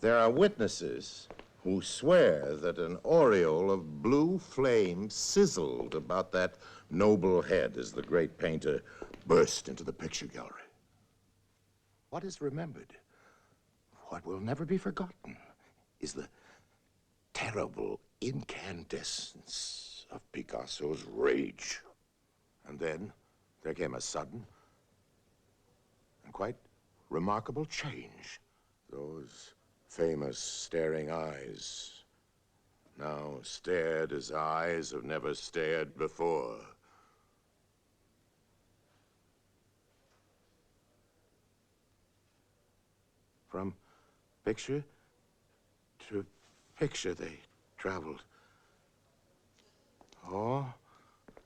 There are witnesses who swear that an aureole of blue flame sizzled about that noble head as the great painter burst into the picture gallery. What is remembered, what will never be forgotten, is the terrible incandescence of Picasso's rage. And then there came a sudden and quite remarkable change. Those famous staring eyes now stared as eyes have never stared before. From picture to picture they traveled. Oh,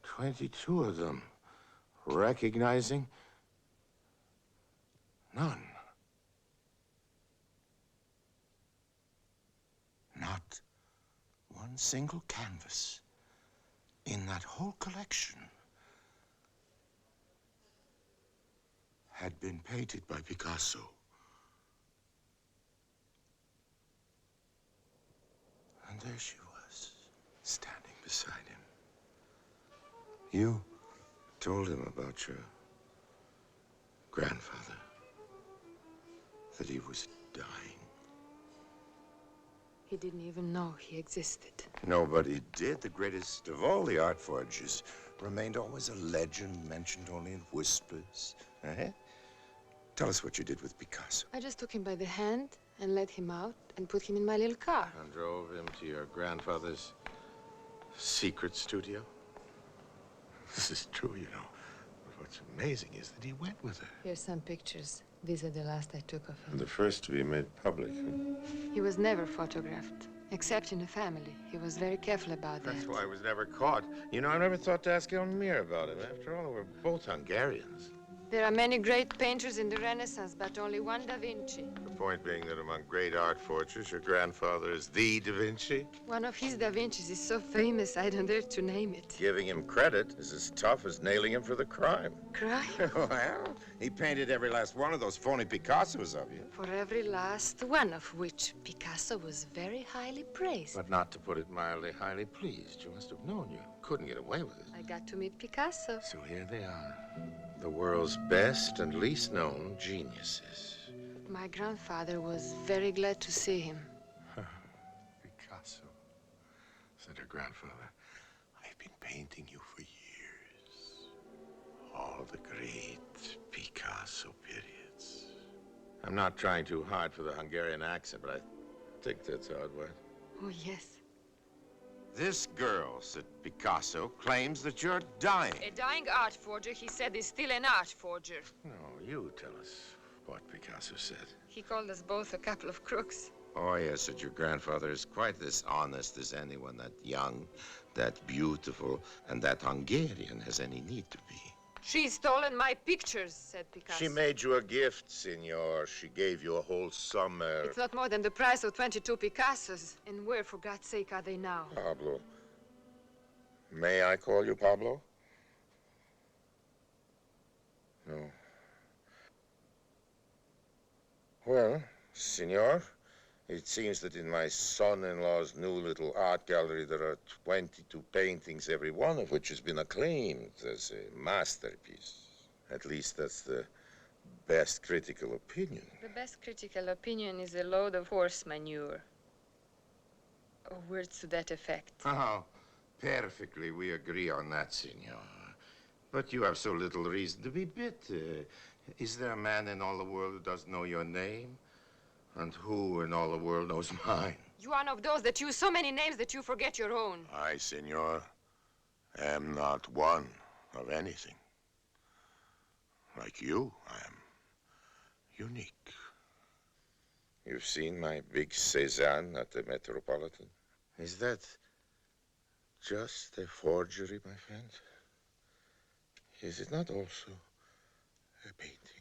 22 of them, recognizing none. Not one single canvas in that whole collection had been painted by Picasso. And there she was, standing beside him. You told him about your grandfather, that he was dying. He didn't even know he existed. Nobody did. The greatest of all the art forgers remained always a legend, mentioned only in whispers. Tell us what you did with Picasso. I just took him by the hand and led him out and put him in my little car. And drove him to your grandfather's secret studio? This is true, you know. But what's amazing is that he went with her. Here's some pictures. These are the last I took of him. And the first to be made public. He was never photographed, except in a family. He was very careful about that. That's why he was never caught. You know, I never thought to ask Elmire about it. After all, we're both Hungarians. There are many great painters in the Renaissance, but only one Da Vinci. The point being that among great art forgers, your grandfather is the Da Vinci? One of his Da Vincis is so famous, I don't dare to name it. Giving him credit is as tough as nailing him for the crime. Crime? Well, he painted every last one of those phony Picassos of you. For every last one of which Picasso was very highly praised. But not to put it mildly, highly pleased. You must have known you couldn't get away with it. I got to meet Picasso. So here they are. The world's best and least known geniuses. My grandfather was very glad to see him. Picasso, said her grandfather. I've been painting you for years. All the great Picasso periods. I'm not trying too hard for the Hungarian accent, but I think that's how it went. Oh, yes. This girl, said Picasso, claims that you're dying. A dying art forger, he said, is still an art forger. No, you tell us what Picasso said. He called us both a couple of crooks. Oh, yes, said your grandfather is quite as honest as anyone that young, that beautiful, and that Hungarian has any need to be. She's stolen my pictures, said Picasso. She made you a gift, senor. She gave you a whole summer. It's not more than the price of 22 Picassos. And where, for God's sake, are they now? Pablo. May I call you Pablo? No. Well, senor, it seems that in my son-in-law's new little art gallery there are 22 paintings, every one of which has been acclaimed as a masterpiece. At least that's the best critical opinion. The best critical opinion is a load of horse manure. Or words to that effect. Oh, perfectly. We agree on that, senor. But you have so little reason to be bitter. Is there a man in all the world who doesn't know your name? And who in all the world knows mine? You are one of those that use so many names that you forget your own. I, senor, am not one of anything. Like you, I am unique. You've seen my big Cézanne at the Metropolitan? Is that just a forgery, my friend? Is it not also a painting?